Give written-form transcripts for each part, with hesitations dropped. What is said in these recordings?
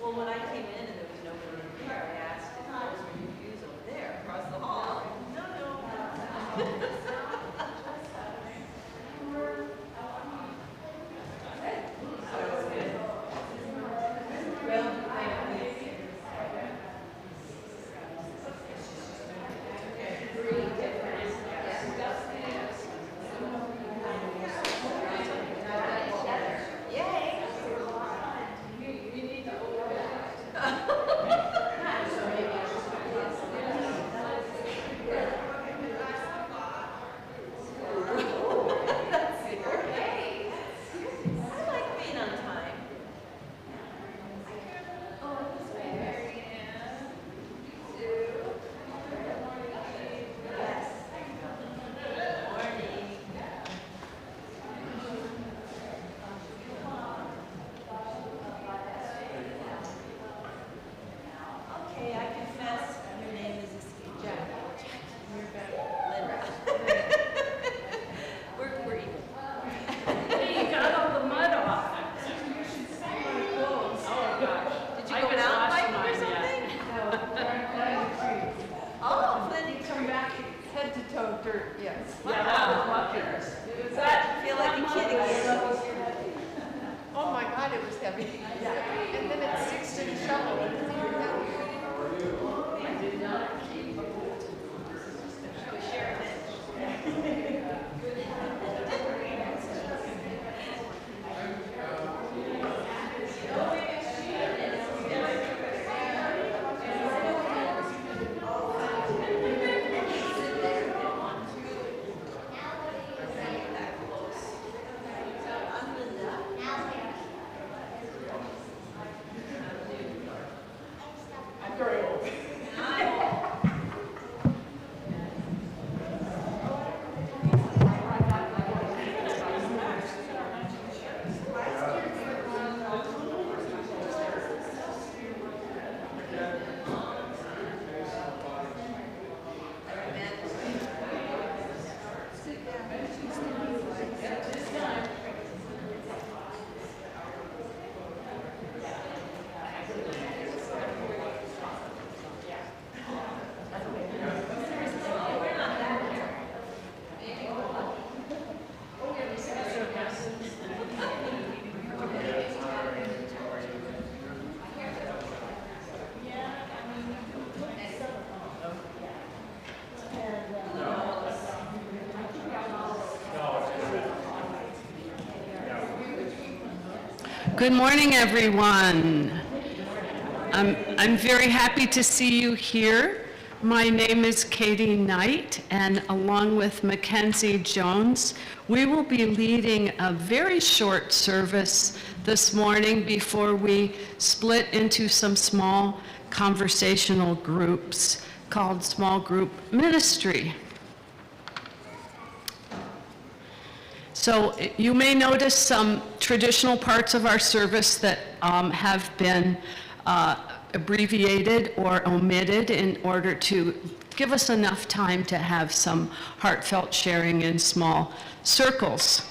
Well, when I came in and there was nobody in here, I asked if those were your views over there across the hall. No, no. Good morning, everyone. I'm very happy to see you here. My name is Katie Knight, and along with Mackenzie Jones, we will be leading a very short service this morning before we split into some small conversational groups called small group ministry. So you may notice some traditional parts of our service that have been abbreviated or omitted in order to give us enough time to have some heartfelt sharing in small circles.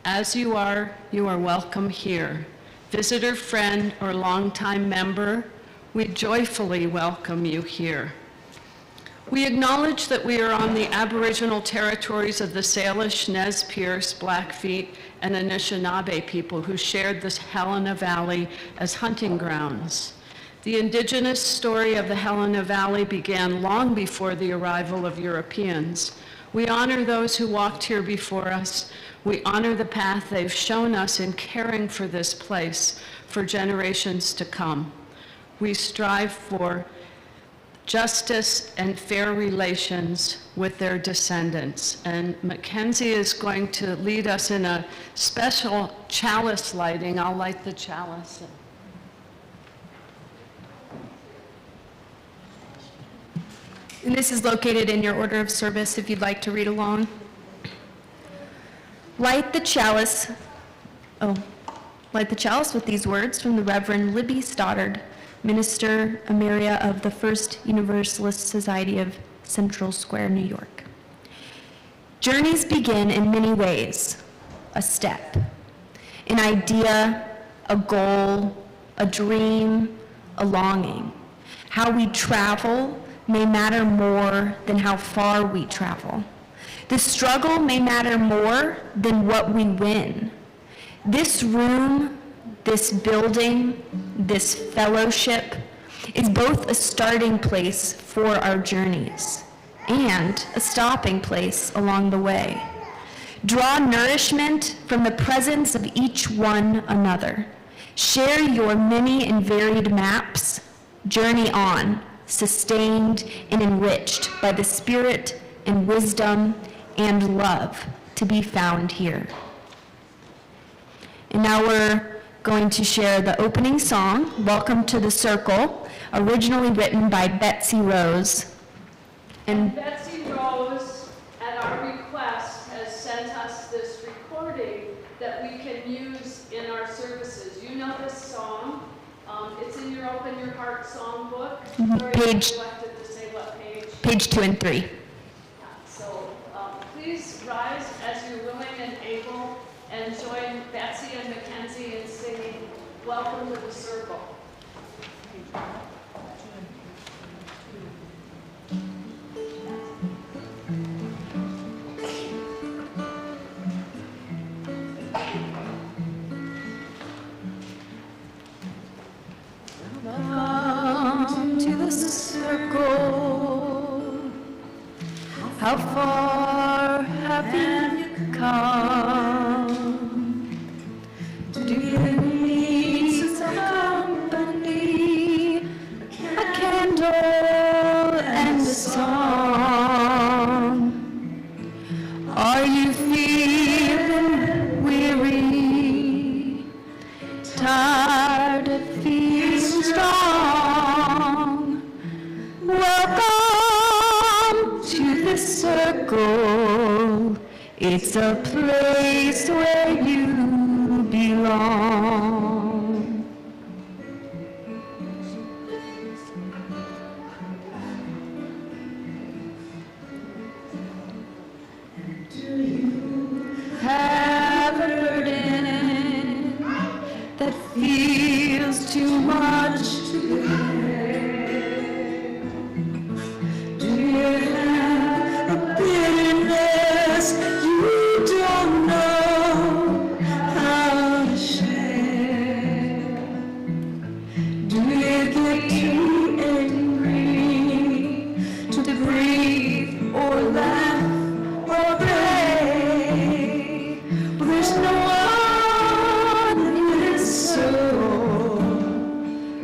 As you are welcome here. Visitor, friend, or longtime member, we joyfully welcome you here. We acknowledge that we are on the Aboriginal territories of the Salish, Nez Perce, Blackfeet, and Anishinaabe people who shared the Helena Valley as hunting grounds. The indigenous story of the Helena Valley began long before the arrival of Europeans. We honor those who walked here before us. We honor the path they've shown us in caring for this place for generations to come. We strive for justice and fair relations with their descendants. And Mackenzie is going to lead us in a special chalice lighting. I'll light the chalice. And this is located in your order of service if you'd like to read along. Light the chalice with these words from the Reverend Libby Stoddard, Minister Emeria of the First Universalist Society of Central Square, New York. Journeys begin in many ways: a step, an idea, a goal, a dream, a longing. How we travel may matter more than how far we travel. The struggle may matter more than what we win. This room, this building, this fellowship is both a starting place for our journeys and a stopping place along the way. Draw nourishment from the presence of each one another. Share your many and varied maps. Journey on, sustained and enriched by the spirit and wisdom and love to be found here. And now we're going to share the opening song, Welcome to the Circle, originally written by Betsy Rose. And Betsy Rose, at our request, has sent us this recording that we can use in our services. You know this song. It's in your Open Your Heart songbook. Page- Selected to say what page. Page 2 and 3. So please rise as you're willing and able and join Betsy and Mackenzie in singing Welcome to the Circle. Welcome to the circle. How far have you come? Do you need some company? A candle and a song? Are you feeling weary? Tired of feeling strong? Welcome to the circle. It's a place where you belong. Do you have a burden that feels too much to bear? Do you have a bitterness you don't know how to share? Do you get too angry to breathe or laugh or pray? Well, there's no one in this soul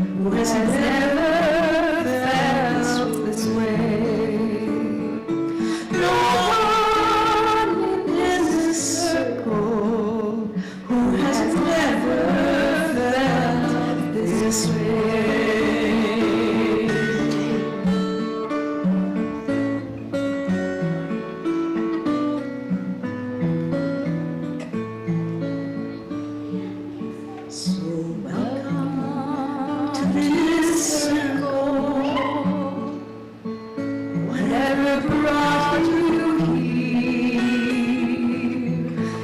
who has never felt this way. No one in this circle who has never felt this way. So welcome to this circle. Whatever brought you here,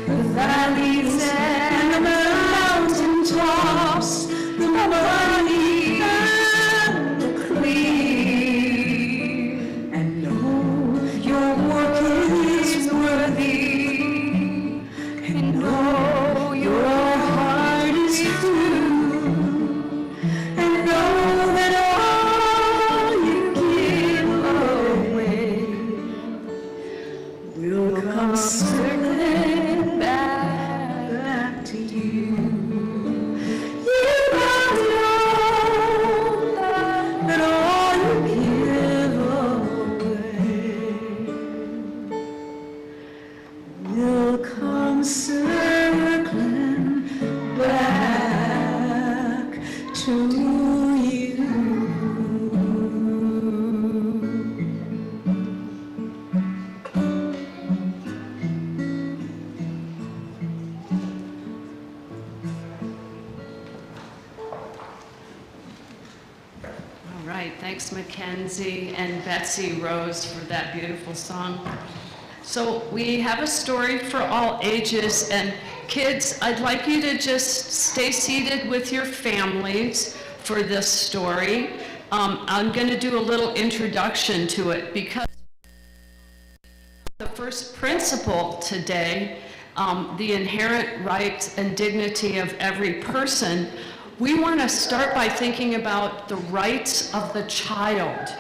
the valleys and the mountain tops, the muddy and the clear, and know your work is worthy, and know your heart is true, and know that all you give away will come circling back to you. You gotta know that all you give away will come circling back to you. Thanks, Mackenzie and Betsy Rose for that beautiful song. So we have a story for all ages, and kids, I'd like you to just stay seated with your families for this story. I'm going to do a little introduction to it because the first principle today, the inherent rights and dignity of every person, we want to start by thinking about the rights of the child.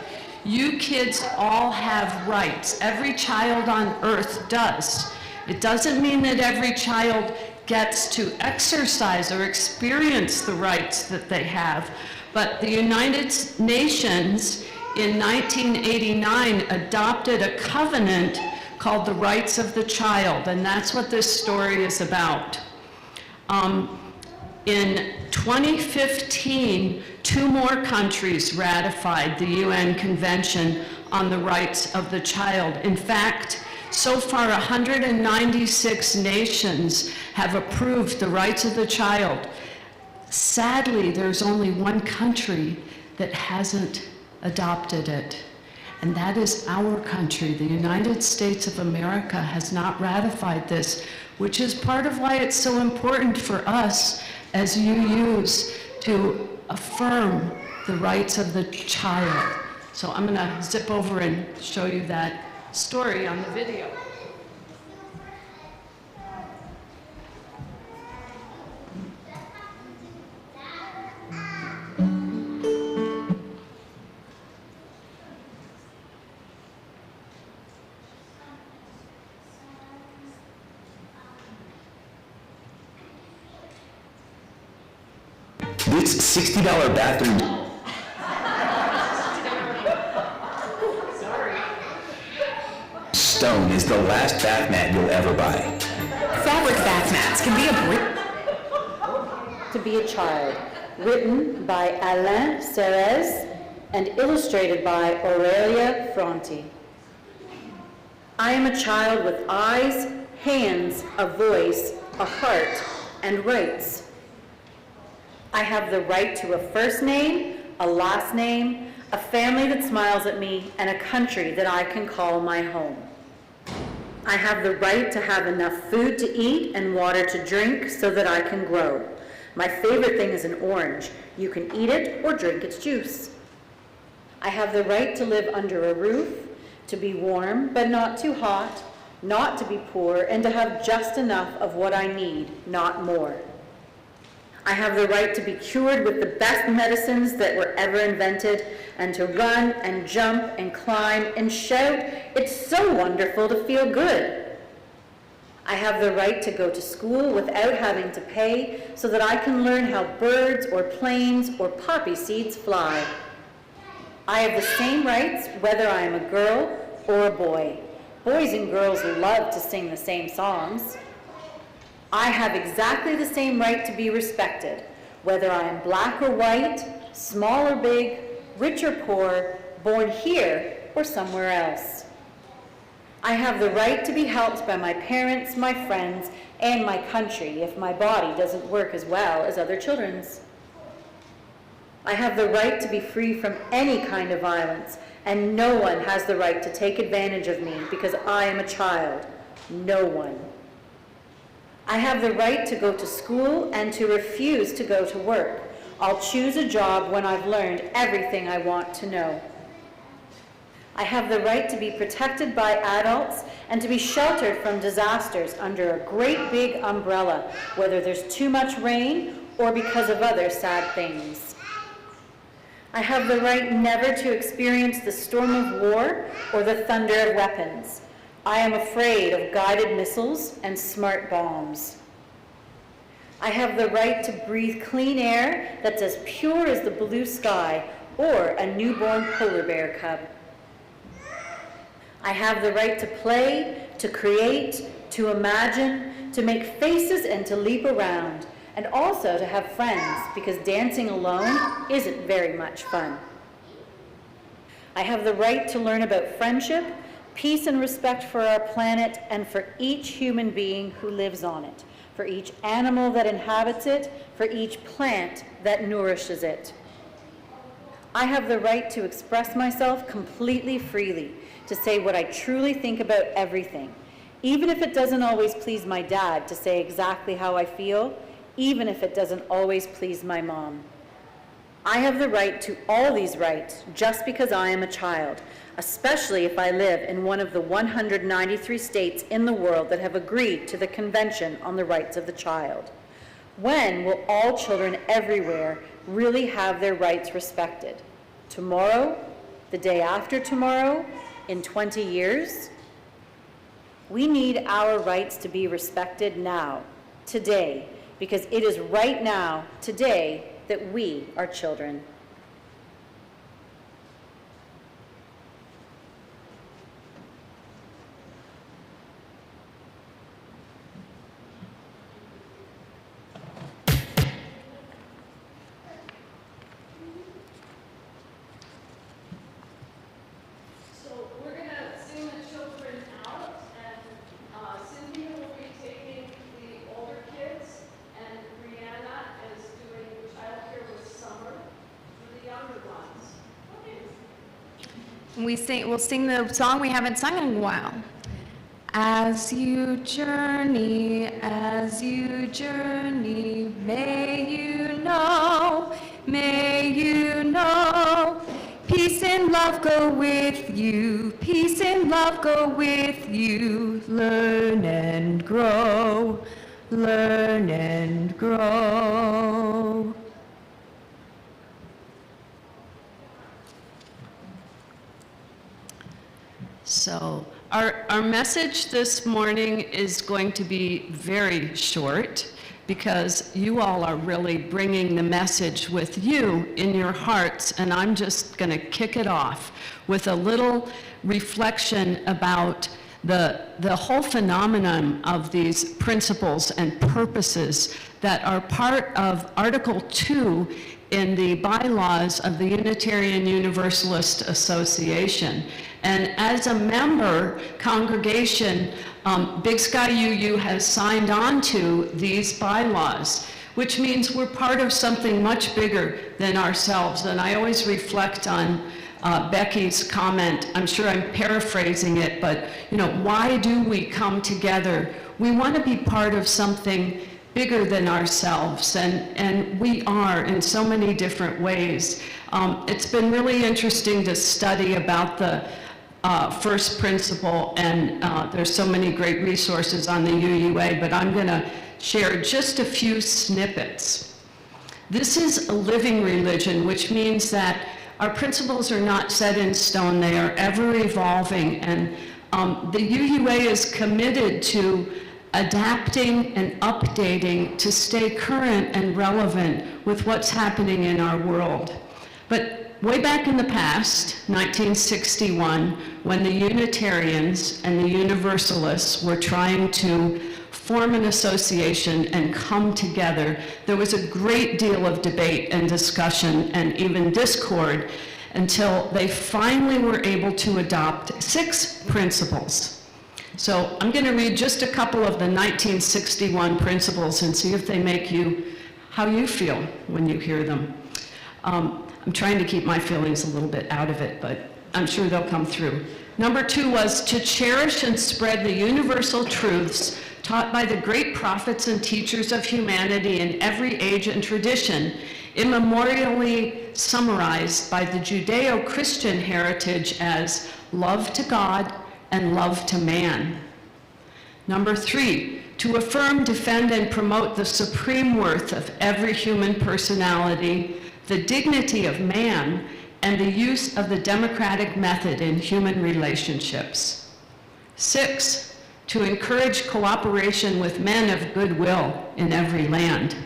You kids all have rights. Every child on earth does. It doesn't mean that every child gets to exercise or experience the rights that they have, but the United Nations in 1989 adopted a covenant called the Rights of the Child, and that's what this story is about. In 2015, 2 more countries ratified the UN Convention on the Rights of the Child. In fact, so far 196 nations have approved the rights of the child. Sadly, there's only 1 country that hasn't adopted it, and that is our country. The United States of America has not ratified this, which is part of why it's so important for us as UUs to affirm the rights of the child. So I'm going to zip over and show you that story on the video. This $60 bathroom stone is the last bath mat you'll ever buy. Fabric bath mats can be a To be a Child, written by Alain Serres and illustrated by Aurelia Fronti. I am a child with eyes, hands, a voice, a heart, and rights. I have the right to a first name, a last name, a family that smiles at me, and a country that I can call my home. I have the right to have enough food to eat and water to drink so that I can grow. My favorite thing is an orange. You can eat it or drink its juice. I have the right to live under a roof, to be warm but not too hot, not to be poor, and to have just enough of what I need, not more. I have the right to be cured with the best medicines that were ever invented, and to run and jump and climb and shout, "It's so wonderful to feel good." I have the right to go to school without having to pay so that I can learn how birds or planes or poppy seeds fly. I have the same rights whether I am a girl or a boy. Boys and girls love to sing the same songs. I have exactly the same right to be respected, whether I am black or white, small or big, rich or poor, born here or somewhere else. I have the right to be helped by my parents, my friends, and my country if my body doesn't work as well as other children's. I have the right to be free from any kind of violence, and no one has the right to take advantage of me because I am a child. No one. I have the right to go to school and to refuse to go to work. I'll choose a job when I've learned everything I want to know. I have the right to be protected by adults and to be sheltered from disasters under a great big umbrella, whether there's too much rain or because of other sad things. I have the right never to experience the storm of war or the thunder of weapons. I am afraid of guided missiles and smart bombs. I have the right to breathe clean air that's as pure as the blue sky or a newborn polar bear cub. I have the right to play, to create, to imagine, to make faces and to leap around, and also to have friends, because dancing alone isn't very much fun. I have the right to learn about friendship, peace and respect for our planet, and for each human being who lives on it, for each animal that inhabits it, for each plant that nourishes it. I have the right to express myself completely freely, to say what I truly think about everything, even if it doesn't always please my dad to say exactly how I feel, even if it doesn't always please my mom. I have the right to all these rights just because I am a child, especially if I live in one of the 193 states in the world that have agreed to the Convention on the Rights of the Child. When will all children everywhere really have their rights respected? Tomorrow? The day after tomorrow? In 20 years? We need our rights to be respected now, today, because it is right now, today, that we are children. So we're going to sing the children out, and Cynthia will be taking the older kids, and Brianna is doing childcare with Summer for the younger ones. We'll sing the song we haven't sung in a while. As you journey, may you know, peace and love go with you, peace and love go with you, learn and grow, learn and grow. So our message this morning is going to be very short because you all are really bringing the message with you in your hearts, and I'm just going to kick it off with a little reflection about the whole phenomenon of these principles and purposes that are part of Article 2 in the bylaws of the Unitarian Universalist Association. And as a member congregation, Big Sky UU has signed on to these bylaws, which means we're part of something much bigger than ourselves. And I always reflect on Becky's comment. I'm sure I'm paraphrasing it, but why do we come together? We want to be part of something bigger than ourselves, and we are in so many different ways. It's been really interesting to study about the first principle, and there's so many great resources on the UUA, but I'm going to share just a few snippets. This is a living religion, which means that our principles are not set in stone, they are ever evolving, and the UUA is committed to adapting and updating to stay current and relevant with what's happening in our world. But way back in the past, 1961, when the Unitarians and the Universalists were trying to form an association and come together, there was a great deal of debate and discussion and even discord until they finally were able to adopt 6 principles. So I'm going to read just a couple of the 1961 principles and see if they make how you feel when you hear them. I'm trying to keep my feelings a little bit out of it, but I'm sure they'll come through. Number 2 was to cherish and spread the universal truths taught by the great prophets and teachers of humanity in every age and tradition, immemorially summarized by the Judeo-Christian heritage as love to God and love to man. Number 3, to affirm, defend, and promote the supreme worth of every human personality, the dignity of man, and the use of the democratic method in human relationships. 6, to encourage cooperation with men of goodwill in every land.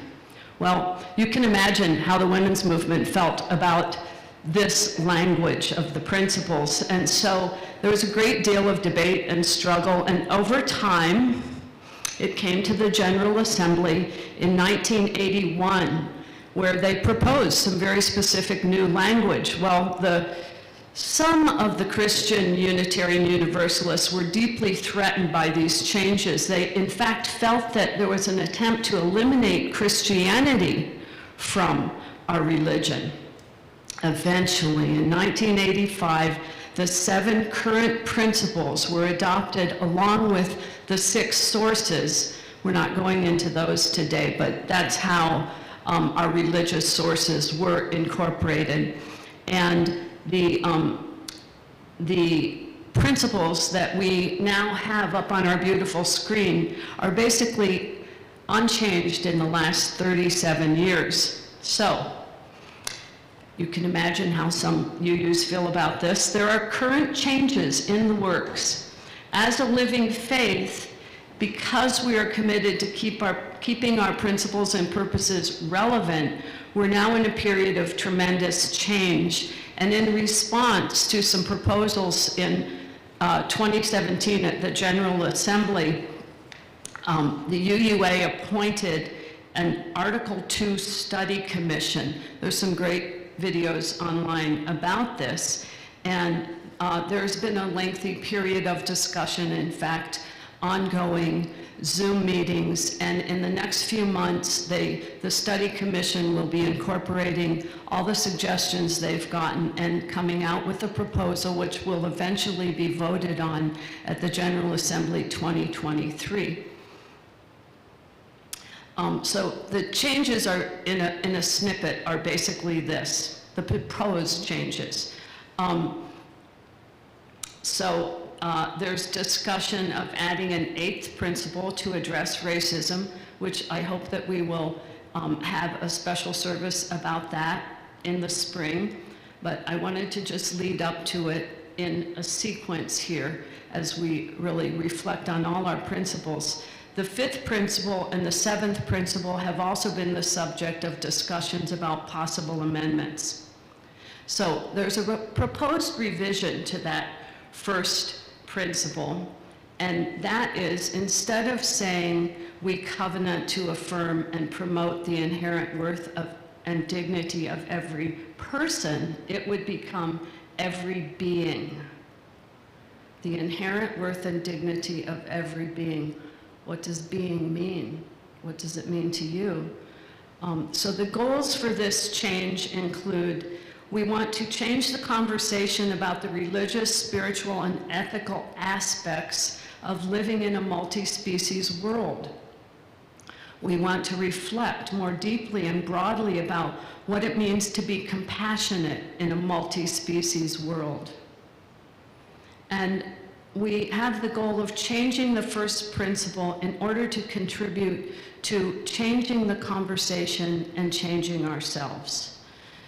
Well, you can imagine how the women's movement felt about this language of the principles, and so there was a great deal of debate and struggle, and over time, it came to the General Assembly in 1981, where they proposed some very specific new language. Well, some of the Christian Unitarian Universalists were deeply threatened by these changes. They, in fact, felt that there was an attempt to eliminate Christianity from our religion. Eventually, in 1985, the 7 current principles were adopted along with the 6 sources. We're not going into those today, but that's how our religious sources were incorporated. And the principles that we now have up on our beautiful screen are basically unchanged in the last 37 years. So, you can imagine how some UUs feel about this. There are current changes in the works. As a living faith, because we are committed to keeping our principles and purposes relevant, we're now in a period of tremendous change. And in response to some proposals in 2017 at the General Assembly, the UUA appointed an Article 2 study commission. There's some great videos online about this, and there's been a lengthy period of discussion, in fact, ongoing Zoom meetings, and in the next few months, the study commission will be incorporating all the suggestions they've gotten and coming out with a proposal which will eventually be voted on at the General Assembly 2023. So the changes are, in a snippet, are basically this, the proposed changes. There's discussion of adding an 8th principle to address racism, which I hope that we will have a special service about that in the spring. But I wanted to just lead up to it in a sequence here as we really reflect on all our principles. The 5th principle and the 7th principle have also been the subject of discussions about possible amendments. So there's a proposed revision to that 1st principle, and that is, instead of saying we covenant to affirm and promote the inherent worth of and dignity of every person, it would become every being. The inherent worth and dignity of every being. What does being mean? What does it mean to you? So the goals for this change include, we want to change the conversation about the religious, spiritual, and ethical aspects of living in a multi-species world. We want to reflect more deeply and broadly about what it means to be compassionate in a multi-species world. And we have the goal of changing the 1st principle in order to contribute to changing the conversation and changing ourselves.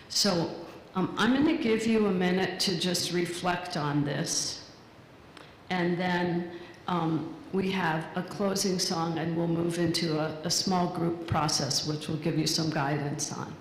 So I'm going to give you a minute to just reflect on this. And then we have a closing song, and we'll move into a small group process, which will give you some guidance on.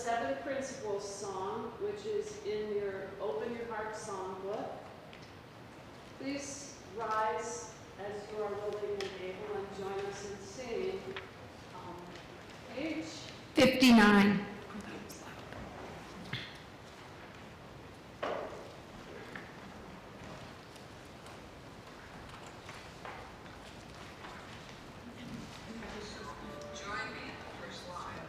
Seven Principles song, which is in your Open Your Heart songbook. Please rise as you are willing and able and join us in singing page 59. Join me in the first line.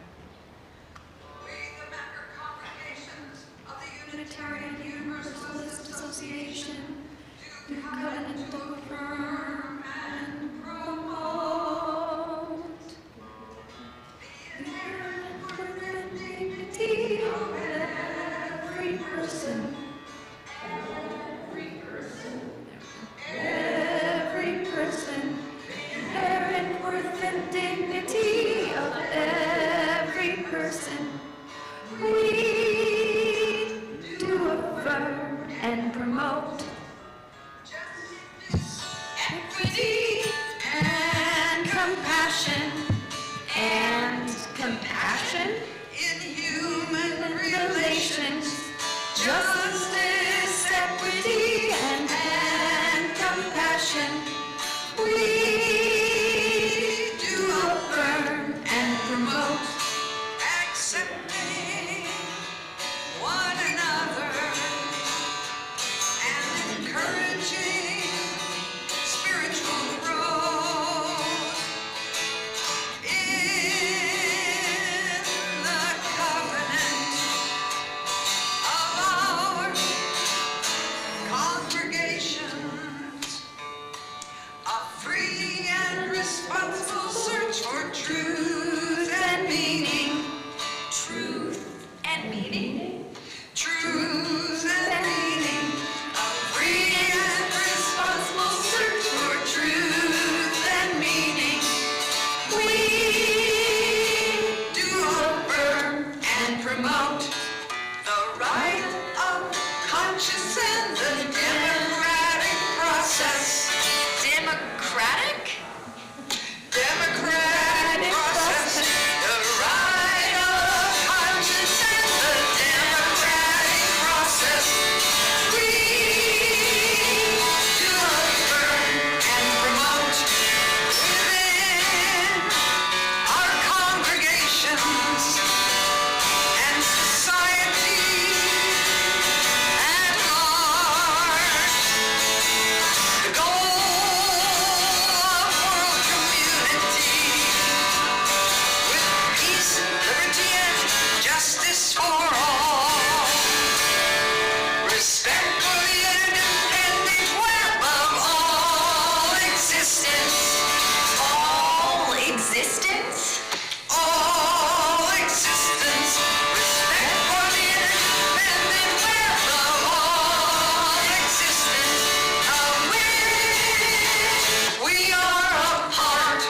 We, the member congregations of the Unitarian Universalist Association, do covenant to affirm and promote the inherent worth and dignity of every person. Every person. Inherent worth and dignity of every person. We do affirm and promote equity and compassion in human relations. Justice, equity, and compassion. We do affirm and promote accepting one another and encouraging spiritual growth in the covenant of our congregations. A free and responsible search for truth and meaning. Truth and meaning. Truth and meaning. A free and responsible search for truth and meaning. We do affirm and promote the right of conscience and the democratic process. Democratic process. The right of conscience and the democratic process. We do affirm and promote within our congregations and society at large. The goal of world community with peace, liberty, and justice for all. Respect for the independent web of all existence. All existence? All existence. Respect for the independent web of all existence, of which we are a part.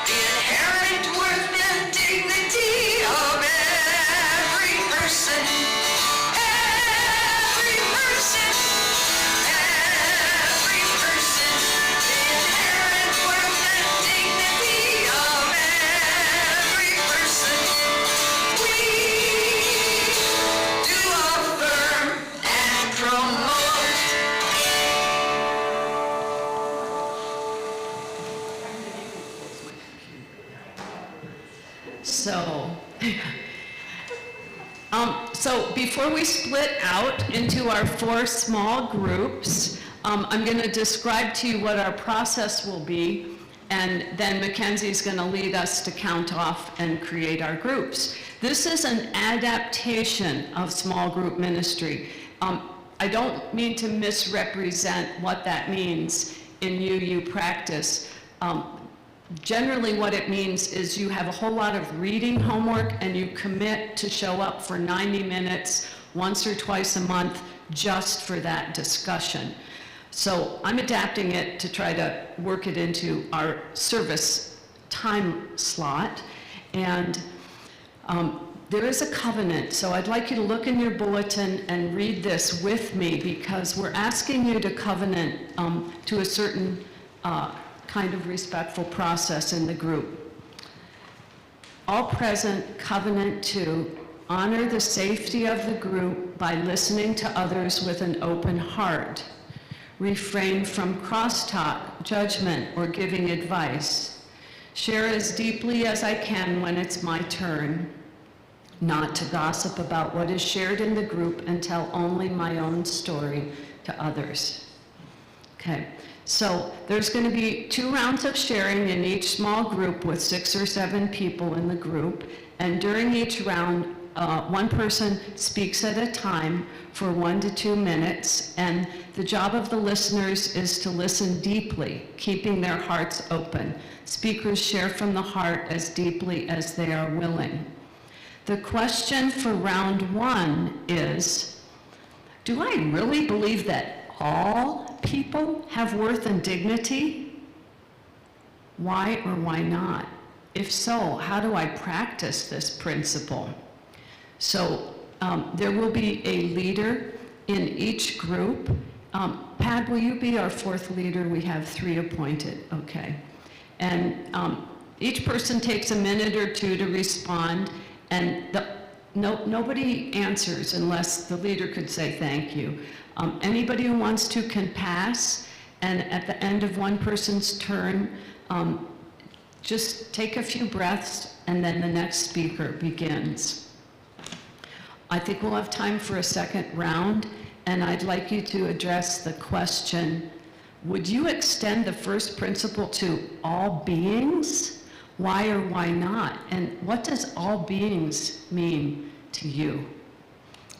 The inherent worth and dignity of every person. Every person. Every person. The inherent worth and dignity of every person. We do affirm and promote. So before we split out into our 4 small groups, I'm going to describe to you what our process will be, and then Mackenzie's going to lead us to count off and create our groups. This is an adaptation of small group ministry. I don't mean to misrepresent what that means in UU practice. Generally what it means is you have a whole lot of reading homework and you commit to show up for 90 minutes once or twice a month just for that discussion. So I'm adapting it to try to work it into our service time slot. And there is a covenant, so I'd like you to look in your bulletin and read this with me, because we're asking you to covenant to a certain kind of respectful process in the group. all present covenant to honor the safety of the group by listening to others with an open heart, refrain from crosstalk, judgment, or giving advice, share as deeply as I can when it's my turn, not to gossip about what is shared in the group and tell only my own story to others. Okay, so there's going to be 2 rounds of sharing in each small group with 6 or 7 people in the group, and during each round, one person speaks at a time for 1 to 2 minutes, and the job of the listeners is to listen deeply, keeping their hearts open. Speakers share from the heart as deeply as they are willing. The question for round 1 is, do I really believe that all people have worth and dignity? Why or why not? If so, how do I practice this principle? So there will be a leader in each group. Pat, will you be our 4th leader? We have 3 appointed, okay. And each person takes a minute or 2 to respond, and nobody answers unless the leader could say thank you. Anybody who wants to can pass, and at the end of one person's turn, just take a few breaths, and then the next speaker begins. I think we'll have time for a second round, and I'd like you to address the question, would you extend the first principle to all beings? Why or why not? And what does all beings mean to you?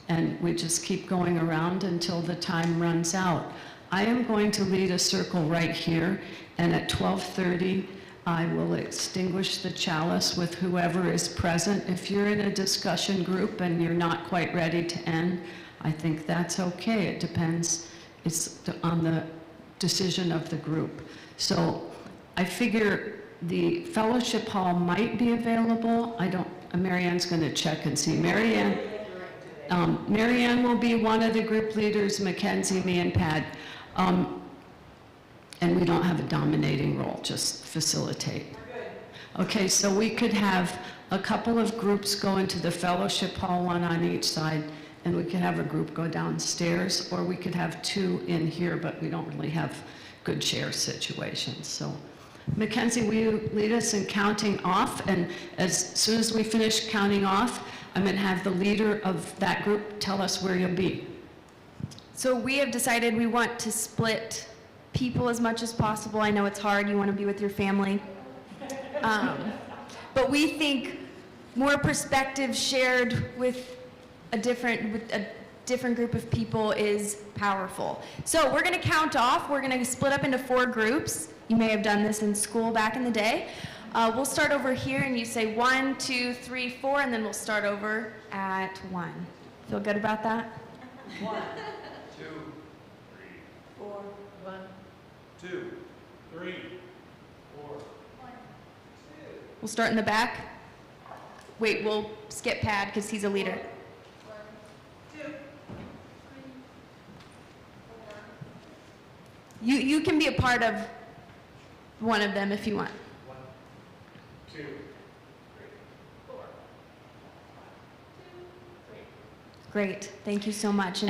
And we just keep going around until the time runs out. I am going to lead a circle right here, and at 12:30, I will extinguish the chalice with whoever is present. If you're in a discussion group and you're not quite ready to end, I think that's okay. It depends, it's on the decision of the group. So I figure the fellowship hall might be available. Marianne's going to check and see. Marianne will be one of the group leaders, Mackenzie, me, and Pat. And we don't have a dominating role, just facilitate. Okay, so we could have a couple of groups go into the fellowship hall, 1 on each side, and we could have a group go downstairs, or we could have 2 in here, but we don't really have good share situations. So Mackenzie, will you lead us in counting off? And as soon as we finish counting off, I'm going to have the leader of that group tell us where you'll be. So we have decided we want to split people as much as possible. I know it's hard, you want to be with your family. But we think more perspective shared with a different group of people is powerful. So we're going to count off. We're going to split up into 4 groups. You may have done this in school back in the day. We'll start over here, and you say 1, 2, 3, 4, and then we'll start over at 1. Feel good about that? 1, 2, 3, 4, 1, 2, 3, 4, 1, 2. We'll start in the back. Wait, we'll skip Pad because he's a leader. 1, 2, 3, 4. You can be a part of one of them if you want. 1, 2, 3, 4. 1, 2, 3. Great, thank you so much.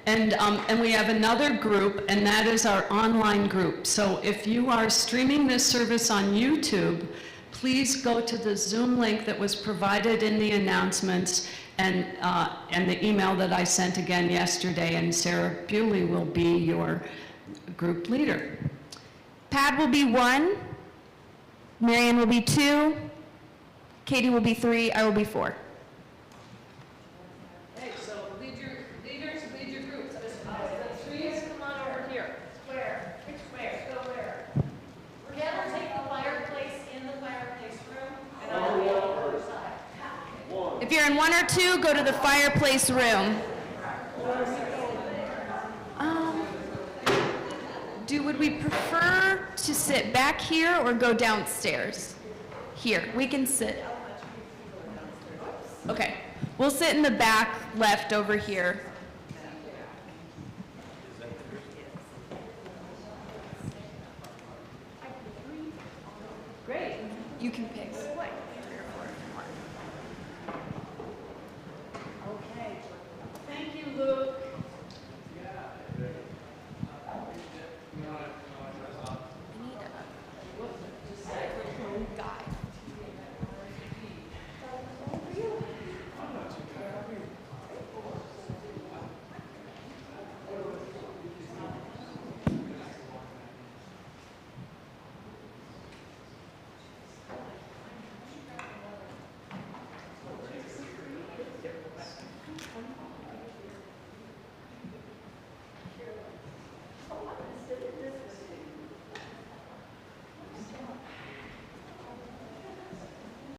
And we have another group, and that is our online group. So if you are streaming this service on YouTube, please go to the Zoom link that was provided in the announcements and the email that I sent again yesterday, and Sarah Bewley will be your group leader. Pad will be 1, Marianne will be 2, Katie will be 3, I will be 4. Okay, so lead your groups. The 3s, come on over here. Where? Which where? Go where? We're gonna take the fireplace in the fireplace room, and I'll be on the other side. If you're in 1 or 2, go to the fireplace room. Would we prefer to sit back here or go downstairs? Here, we can sit. Okay, we'll sit in the back left over here. Great. You can pick.